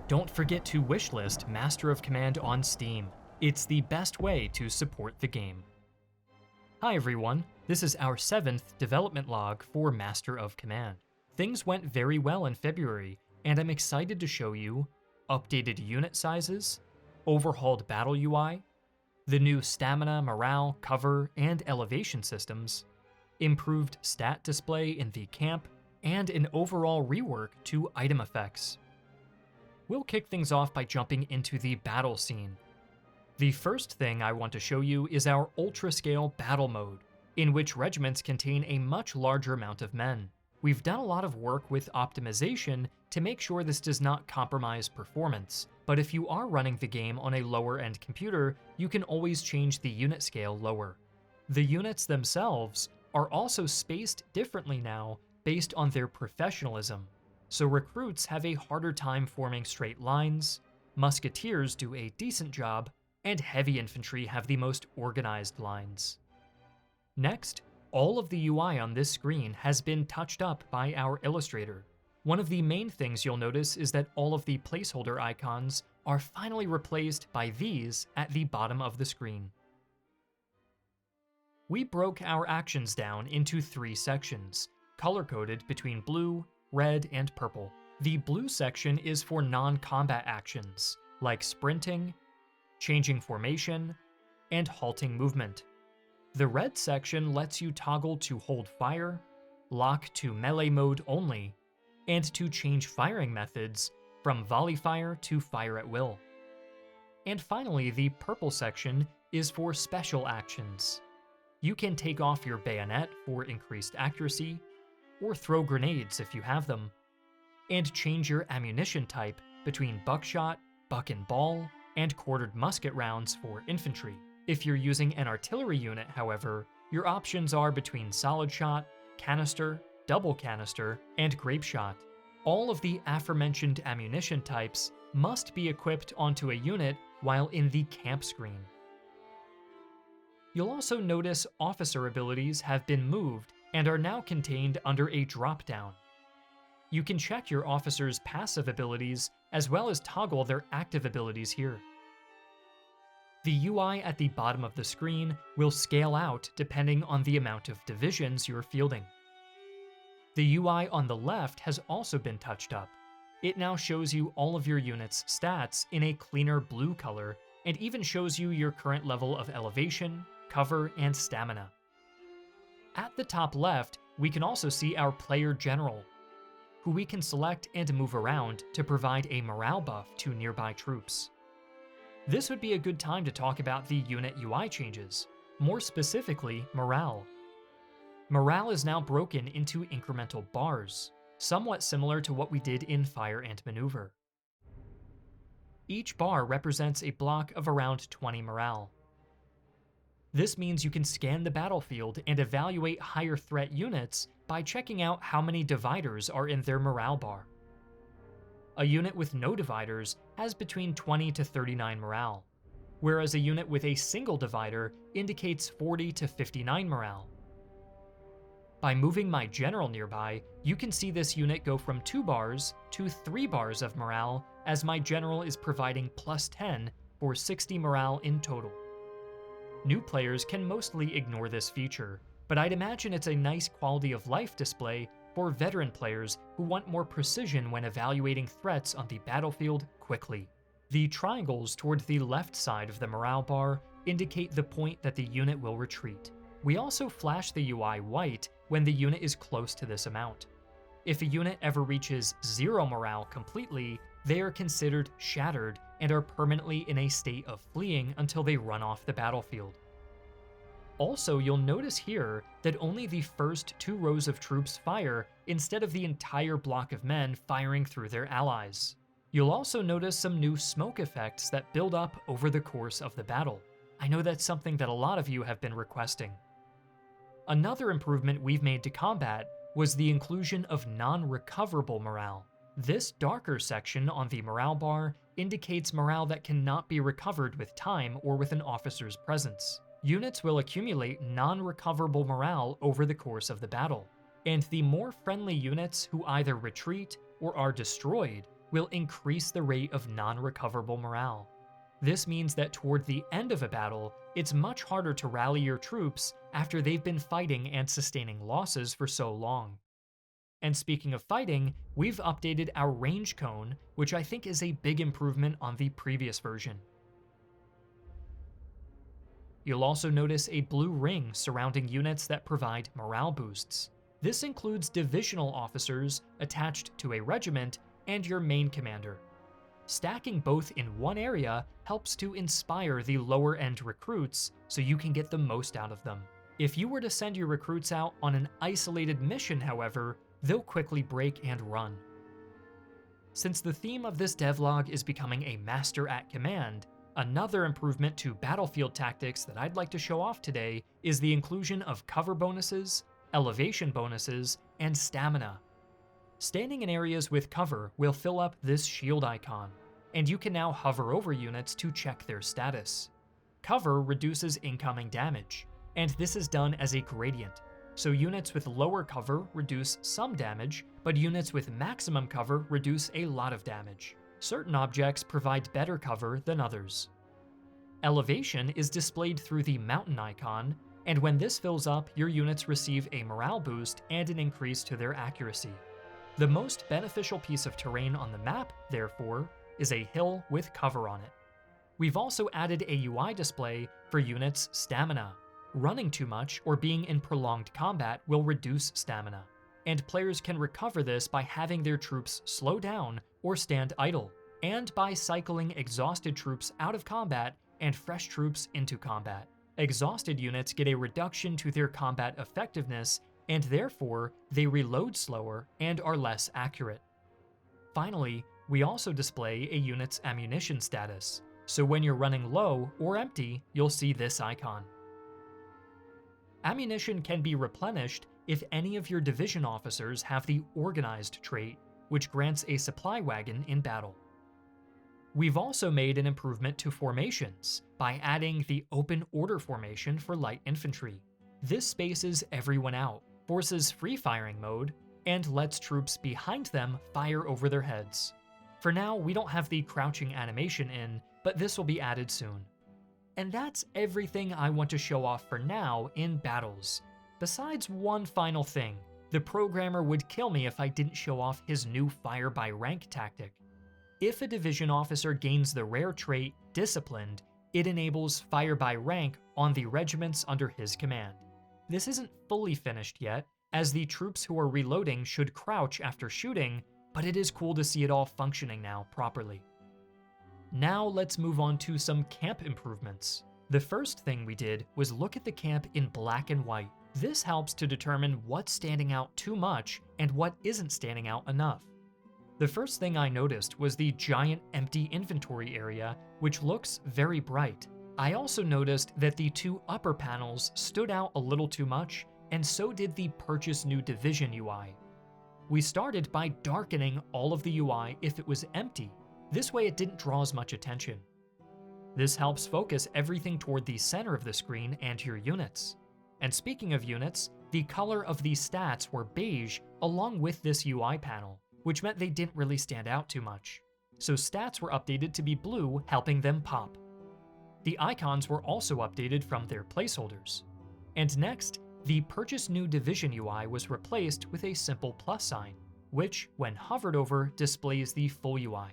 Don't forget to wishlist Master of Command on Steam. It's the best way to support the game. Hi everyone, this is our 7th development log for Master of Command. Things went very well in February, and I'm excited to show you updated unit sizes, overhauled battle UI, the new stamina, morale, cover, and elevation systems, improved stat display in the camp, and an overall rework to item effects. We'll kick things off by jumping into the battle scene. The first thing I want to show you is our ultra-scale battle mode, in which regiments contain a much larger amount of men. We've done a lot of work with optimization to make sure this does not compromise performance, but if you are running the game on a lower-end computer, you can always change the unit scale lower. The units themselves are also spaced differently now based on their professionalism, so recruits have a harder time forming straight lines, musketeers do a decent job, and heavy infantry have the most organized lines. Next, all of the UI on this screen has been touched up by our illustrator. One of the main things you'll notice is that all of the placeholder icons are finally replaced by these at the bottom of the screen. We broke our actions down into 3 sections, color-coded between blue, red, and purple. The blue section is for non-combat actions, like sprinting, changing formation, and halting movement. The red section lets you toggle to hold fire, lock to melee mode only, and to change firing methods from volley fire to fire at will. And finally, the purple section is for special actions. You can take off your bayonet for increased accuracy, or throw grenades if you have them, and change your ammunition type between buckshot, buck and ball, and quartered musket rounds for infantry. If you're using an artillery unit, however, your options are between solid shot, canister, double canister, and grape shot. All of the aforementioned ammunition types must be equipped onto a unit while in the camp screen. You'll also notice officer abilities have been moved and are now contained under a drop-down. You can check your officer's passive abilities as well as toggle their active abilities here. The UI at the bottom of the screen will scale out depending on the amount of divisions you're fielding. The UI on the left has also been touched up. It now shows you all of your unit's stats in a cleaner blue color and even shows you your current level of elevation, cover, and stamina. At the top left, we can also see our player general, who we can select and move around to provide a morale buff to nearby troops. This would be a good time to talk about the unit UI changes, more specifically morale. Morale is now broken into incremental bars, somewhat similar to what we did in Fire and Maneuver. Each bar represents a block of around 20 morale. This means you can scan the battlefield and evaluate higher threat units by checking out how many dividers are in their morale bar. A unit with no dividers has between 20 to 39 morale, whereas a unit with a single divider indicates 40 to 59 morale. By moving my general nearby, you can see this unit go from 2 bars to 3 bars of morale, as my general is providing plus 10 for 60 morale in total. New players can mostly ignore this feature, but I'd imagine it's a nice quality of life display for veteran players who want more precision when evaluating threats on the battlefield quickly. The triangles toward the left side of the morale bar indicate the point that the unit will retreat. We also flash the UI white when the unit is close to this amount. If a unit ever reaches 0 morale completely, they are considered shattered and are permanently in a state of fleeing until they run off the battlefield. Also, you'll notice here that only the first 2 rows of troops fire instead of the entire block of men firing through their allies. You'll also notice some new smoke effects that build up over the course of the battle. I know that's something that a lot of you have been requesting. Another improvement we've made to combat was the inclusion of non-recoverable morale. This darker section on the morale bar indicates morale that cannot be recovered with time or with an officer's presence. Units will accumulate non-recoverable morale over the course of the battle, and the more friendly units who either retreat or are destroyed will increase the rate of non-recoverable morale. This means that toward the end of a battle, it's much harder to rally your troops after they've been fighting and sustaining losses for so long. And speaking of fighting, we've updated our range cone, which I think is a big improvement on the previous version. You'll also notice a blue ring surrounding units that provide morale boosts. This includes divisional officers attached to a regiment and your main commander. Stacking both in one area helps to inspire the lower-end recruits so you can get the most out of them. If you were to send your recruits out on an isolated mission, however, they'll quickly break and run. Since the theme of this devlog is becoming a master at command, another improvement to battlefield tactics that I'd like to show off today is the inclusion of cover bonuses, elevation bonuses, and stamina. Standing in areas with cover will fill up this shield icon, and you can now hover over units to check their status. Cover reduces incoming damage, and this is done as a gradient, so units with lower cover reduce some damage, but units with maximum cover reduce a lot of damage. Certain objects provide better cover than others. Elevation is displayed through the mountain icon, and when this fills up, your units receive a morale boost and an increase to their accuracy. The most beneficial piece of terrain on the map, therefore, is a hill with cover on it. We've also added a UI display for units' stamina. Running too much or being in prolonged combat will reduce stamina, and players can recover this by having their troops slow down or stand idle, and by cycling exhausted troops out of combat and fresh troops into combat. Exhausted units get a reduction to their combat effectiveness, and therefore they reload slower and are less accurate. Finally, we also display a unit's ammunition status, so when you're running low or empty, you'll see this icon. Ammunition can be replenished if any of your division officers have the Organized trait, which grants a supply wagon in battle. We've also made an improvement to formations by adding the Open Order formation for light infantry. This spaces everyone out, forces free firing mode, and lets troops behind them fire over their heads. For now, we don't have the crouching animation in, but this will be added soon. And that's everything I want to show off for now in battles. Besides one final thing, the programmer would kill me if I didn't show off his new fire by rank tactic. If a division officer gains the rare trait Disciplined, it enables fire by rank on the regiments under his command. This isn't fully finished yet, as the troops who are reloading should crouch after shooting, but it is cool to see it all functioning now properly. Now let's move on to some camp improvements. The first thing we did was look at the camp in black and white. This helps to determine what's standing out too much and what isn't standing out enough. The first thing I noticed was the giant empty inventory area, which looks very bright. I also noticed that the two upper panels stood out a little too much, and so did the Purchase New Division UI. We started by darkening all of the UI if it was empty. This way it didn't draw as much attention. This helps focus everything toward the center of the screen and your units. And speaking of units, the color of the stats were beige along with this UI panel, which meant they didn't really stand out too much. So stats were updated to be blue, helping them pop. The icons were also updated from their placeholders. And next, the Purchase New Division UI was replaced with a simple plus sign, which, when hovered over, displays the full UI.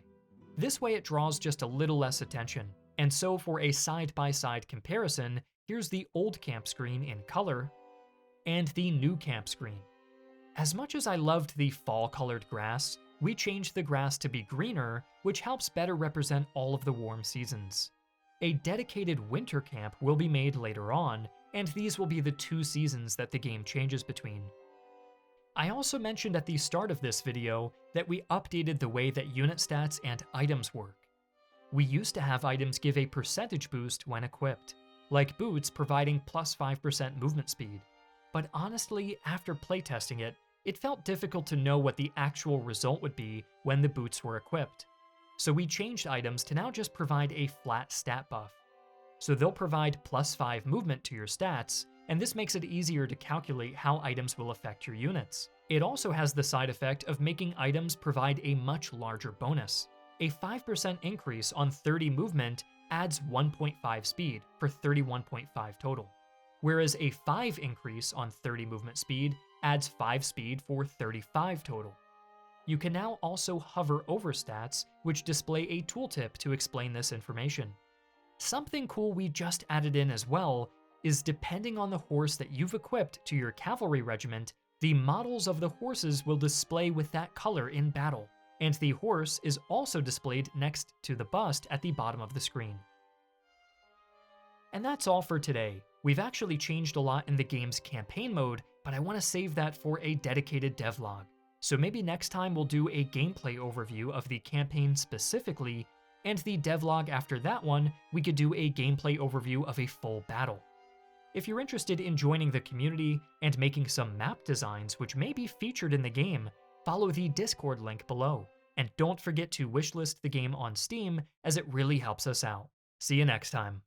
This way it draws just a little less attention, and so for a side-by-side comparison, here's the old camp screen in color, and the new camp screen. As much as I loved the fall-colored grass, we changed the grass to be greener, which helps better represent all of the warm seasons. A dedicated winter camp will be made later on, and these will be the 2 seasons that the game changes between. I also mentioned at the start of this video that we updated the way that unit stats and items work. We used to have items give a percentage boost when equipped, like boots providing plus 5% movement speed. But honestly, after playtesting it, it felt difficult to know what the actual result would be when the boots were equipped. So we changed items to now just provide a flat stat buff. So they'll provide plus 5 movement to your stats, and this makes it easier to calculate how items will affect your units. It also has the side effect of making items provide a much larger bonus. A 5% increase on 30 movement adds 1.5 speed for 31.5 total, whereas a 5 increase on 30 movement speed adds 5 speed for 35 total. You can now also hover over stats, which display a tooltip to explain this information. Something cool we just added in as well is, depending on the horse that you've equipped to your cavalry regiment, the models of the horses will display with that color in battle, and the horse is also displayed next to the bust at the bottom of the screen. And that's all for today. We've actually changed a lot in the game's campaign mode, but I want to save that for a dedicated devlog. So maybe next time we'll do a gameplay overview of the campaign specifically, and the devlog after that one, we could do a gameplay overview of a full battle. If you're interested in joining the community and making some map designs which may be featured in the game, follow the Discord link below. And don't forget to wishlist the game on Steam, as it really helps us out. See you next time.